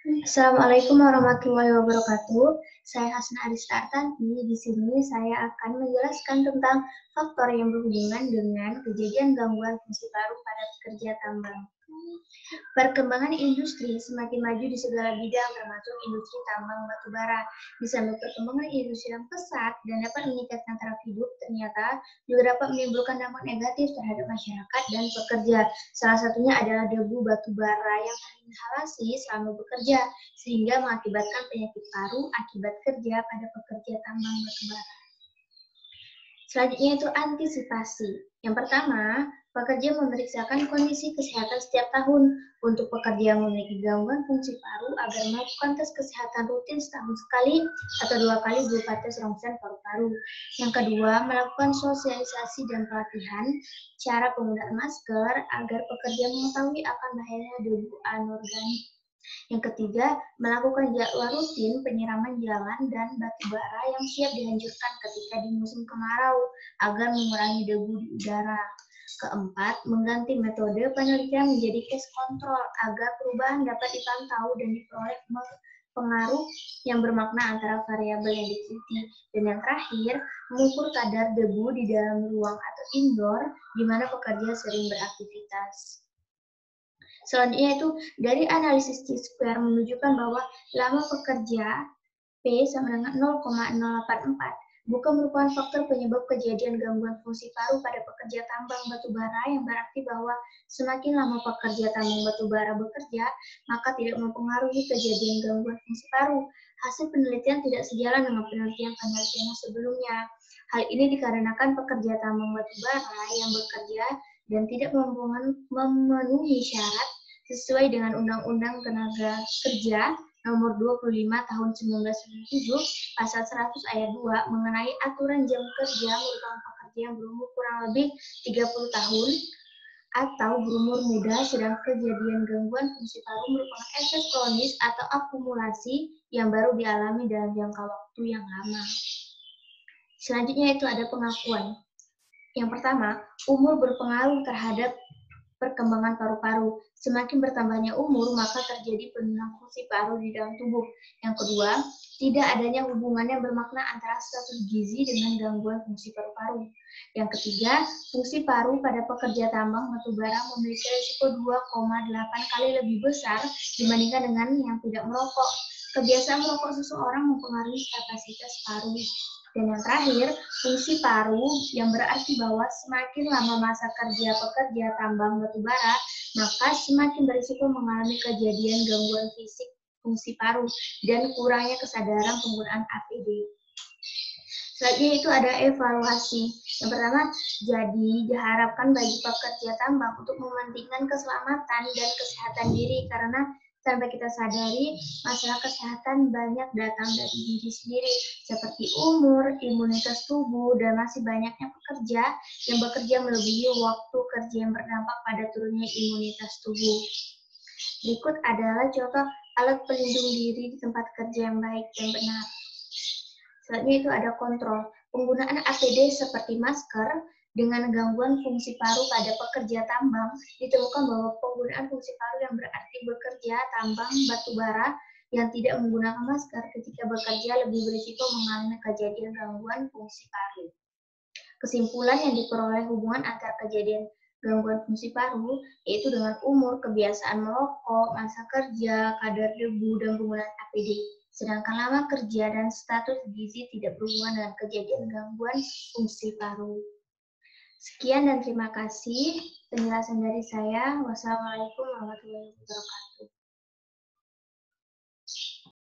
Assalamualaikum warahmatullahi wabarakatuh. Saya Hasna Arista Artanti. Di sini saya akan menjelaskan tentang faktor yang berhubungan dengan kejadian gangguan fungsi paru pada pekerja tambang. Perkembangan industri semakin maju di segala bidang termasuk industri tambang batubara. Di samping perkembangan industri yang pesat dan dapat meningkatkan taraf hidup, ternyata juga dapat menimbulkan dampak negatif terhadap masyarakat dan pekerja. Salah satunya adalah debu batubara yang terinhalasi selama bekerja, sehingga mengakibatkan penyakit paru akibat kerja pada pekerja tambang batubara. Selanjutnya itu antisipasi. Yang pertama, pekerja memeriksakan kondisi kesehatan setiap tahun untuk pekerja yang memiliki gangguan fungsi paru agar melakukan tes kesehatan rutin setahun sekali atau 2 kali berupa tes rongsen paru-paru. Yang kedua, melakukan sosialisasi dan pelatihan cara penggunaan masker agar pekerja mengetahui akan bahayanya debu anorganik. Yang ketiga, melakukan jadwal rutin penyiraman jalan dan batu bara yang siap dihancurkan ketika di musim kemarau agar mengurangi debu di udara. Keempat, mengganti metode penelitian menjadi case control agar perubahan dapat dipantau dan diperoleh pengaruh yang bermakna antara variabel yang diteliti. Dan yang terakhir, mengukur kadar debu di dalam ruang atau indoor di mana pekerja sering beraktivitas. Selanjutnya itu dari analisis T-square menunjukkan bahwa lama pekerja P sama dengan 0,084 bukan merupakan faktor penyebab kejadian gangguan fungsi paru pada pekerja tambang batubara, yang berarti bahwa semakin lama pekerja tambang batubara bekerja, maka tidak mempengaruhi kejadian gangguan fungsi paru. Hasil penelitian tidak sejalan dengan penelitian sebelumnya. Hal ini dikarenakan pekerja tambang batubara yang bekerja dan tidak memenuhi syarat sesuai dengan Undang-Undang Tenaga Kerja Nomor 25 Tahun 1997 Pasal 100 Ayat 2 mengenai aturan jam kerja merupakan pekerja yang berumur kurang lebih 30 tahun atau berumur muda, sedang kejadian gangguan fungsi paru merupakan efek kronis atau akumulasi yang baru dialami dalam jangka waktu yang lama. Selanjutnya itu ada pengakuan. Yang pertama, umur berpengaruh terhadap perkembangan paru-paru. Semakin bertambahnya umur, maka terjadi penurunan fungsi paru di dalam tubuh. Yang kedua, tidak adanya hubungan yang bermakna antara status gizi dengan gangguan fungsi paru-paru. Yang ketiga, fungsi paru pada pekerja tambang batubara memiliki risiko 2,8 kali lebih besar dibandingkan dengan yang tidak merokok. Kebiasaan merokok seseorang mempengaruhi kapasitas paru. Dan yang terakhir, fungsi paru yang berarti bahwa semakin lama masa kerja pekerja tambang batubara, maka semakin berisiko mengalami kejadian gangguan fisik fungsi paru dan kurangnya kesadaran penggunaan APD. Selanjutnya itu ada evaluasi. Yang pertama, jadi diharapkan bagi pekerja tambang untuk mementingkan keselamatan dan kesehatan diri, karena tanpa kita sadari, masalah kesehatan banyak datang dari diri sendiri, seperti umur, imunitas tubuh, dan masih banyaknya pekerja yang bekerja melebihi waktu kerja yang berdampak pada turunnya imunitas tubuh. Berikut adalah contoh alat pelindung diri di tempat kerja yang baik dan benar. Selanjutnya itu ada kontrol. Penggunaan APD seperti masker dengan gangguan fungsi paru pada pekerja tambang, ditemukan bahwa penggunaan fungsi paru yang berarti bekerja tambang batubara yang tidak menggunakan masker ketika bekerja lebih berisiko mengalami kejadian gangguan fungsi paru. Kesimpulan yang diperoleh hubungan antara kejadian gangguan fungsi paru, yaitu dengan umur, kebiasaan merokok, masa kerja, kadar debu, dan penggunaan APD. Sedangkan lama kerja dan status gizi tidak berhubungan dengan kejadian gangguan fungsi paru. Sekian dan terima kasih penjelasan dari saya. Wassalamualaikum warahmatullahi wabarakatuh.